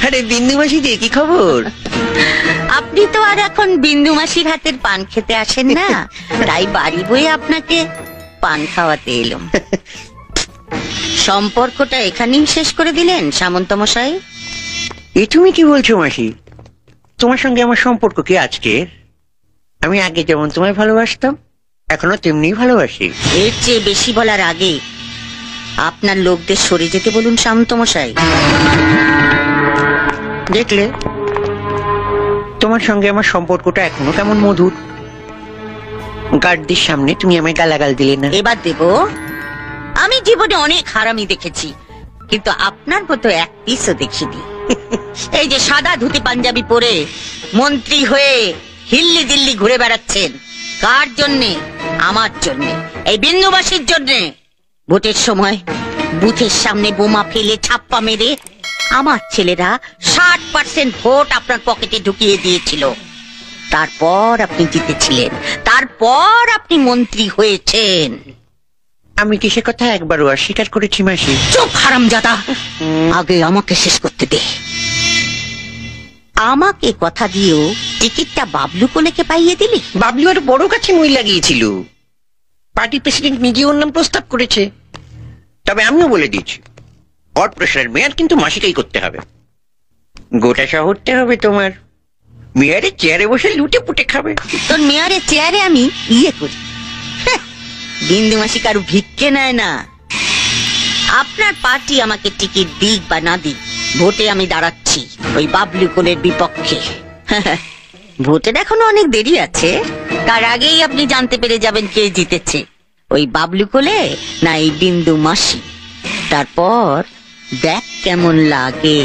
আরে বিন্দু মাসি যে কি খবর? আপনি তো আর এখন বিন্দু মাসির হাতের পান খেতে আসেন না, তাই বাড়ি বয়ে আপনাকে পান খাওয়াতে এলাম। সম্পর্কটা এখানেই শেষ করে দিলেন সামন্ত মশাই? এ তুমি কি বলছো মাসি? তোমার সঙ্গে আমার সম্পর্ক কি আজকের? আমি আগে যেমন তোমায় ভালোবাসতাম এখনো তেমনি ভালোবাসি। এর চেয়ে বেশি বলার আগে আপনার লোকদের সরে যেতে বলুন সামন্ত মশাই। দেখলে তোমার সঙ্গে আমার সম্পর্কটা এখনো কেমন মধুর। গার্ডদের সামনে তুমি আমায় গালাগাল দিলে না। এবার দেব। আমি জীবনে অনেক হারামি দেখেছি, কিন্তু আপনার মতো এক পিসও দেখিনি। এই যে সাদা ধুতি পাঞ্জাবি পরে মন্ত্রী হয়ে হিল্লি দিল্লি ঘুরে বেড়াচ্ছেন, কার জন্যে? আমার জন্যে, এই বিন্দুবাসীর জন্যে। ভোটের সময় বুথের সামনে বোমা ফেলে ছাপ্পা মেরে আমার ছেলেরা 60% ভোট আপনার পকেটে ঢুকিয়ে দিয়েছিল। তারপর আপনি জিতেছিলেন, তারপর আপনি মন্ত্রী হয়েছেন। আমি কি সে কথা একবারও অস্বীকার করেছি মাসি? চুপ হারামজাদা, আগে আমাকে শেষ করতে দে। আমাকে কথা দিয়েও টিকিটটা বাবলু কোলেকে পাইয়ে দিলি। বাবলু আর বড় কাছে মই লাগিয়েছিল। পার্টি প্রেসিডেন্ট নিজে ওর নাম প্রস্তাব করেছে। তবে আমিও বলে দিয়েছি, কর্পোরেশনের মেয়র কিন্তু মাসিকেই করতে হবে। গোটা শহরটা হবে তোমার। মেয়রের চেয়ারে বসে লুটে পুটে খাবে। তোর মেয়রের চেয়ারে আমি ইয়ে করি। বিন্দু মাসি কারু ভিক্ষে নেয় না। আপনার পার্টি আমাকে টিকিট দিক বা না দিক, ভোটে আমি দাঁড়াচ্ছি ওই বাবলু কোলের বিপক্ষে। ভোটের এখনো অনেক দেরি আছে, তার আগেই আপনি জানতে পেরে যাবেন কে জিতেছে, ওই বাবলু কোলে না এই বিন্দু মাসি। তারপর দেখ কেমন লাগে।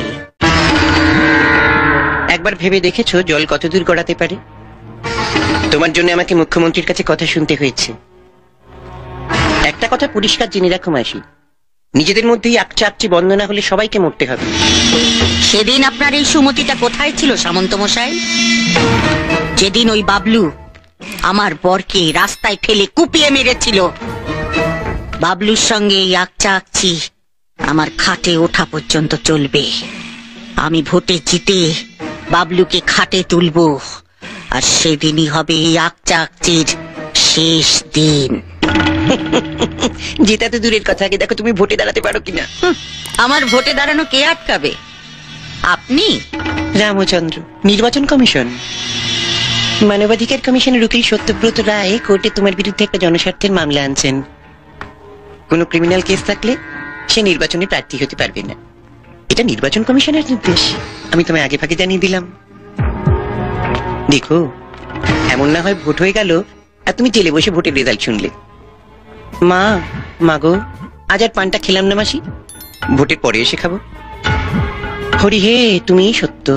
একবার ভেবে দেখেছো জল কত দূর গড়াতে পারে? তোমার জন্য আমাকে মুখ্যমন্ত্রীর কাছে কথা শুনতে হয়েছে। একটা কথা পরিষ্কার জেনে রাখো মাসি, নিজেদের মধ্যেই আকচি বন্দনা হলে সবাইকে মরতে হবে। সেদিন আপনার এই সুমতিটা কোথায় ছিল সামন্ত মশাই? যেদিন ওই বাবলু আমার বরকে রাস্তায় ফেলে কুপিয়ে মেরেছিল। বাবলুর সঙ্গে এই আকচি আমার খাটে ওঠা পর্যন্ত চলবে। আমি ভোটে জিতে বাবলুকে খাটে তুলব, আর সেদিনই হবে এই আকচির শেষ দিন। যেটা তো দূরের কথা, আগে দেখো তুমি ভোটে দাঁড়াতে পারো কিনা। আমার ভোটে দাঁড়ানো কে আটকাবে? আপনি? রামচন্দ্র, নির্বাচন কমিশন, মানবাধিকার কমিশনের উকিল সত্যব্রত রায় কোর্টে তোমার বিরুদ্ধে একটা জনস্বার্থের মামলা আনছেন। কোন ক্রিমিনাল কেস থাকলে সে নির্বাচনে প্রার্থী হতে পারবে না। এটা নির্বাচন কমিশনের নির্দেশ। আমি তোমায় আগে ভাগে জানিয়ে দিলাম। দেখো, এমন না হয় ভোট হয়ে গেল আর তুমি জেলে বসে ভোটের রেজাল্ট শুনলে। মা গো, আজ আর পানটা খেলাম না মাসি, ভোটের পরে এসে খাবো। হরি হে, তুমি সত্য।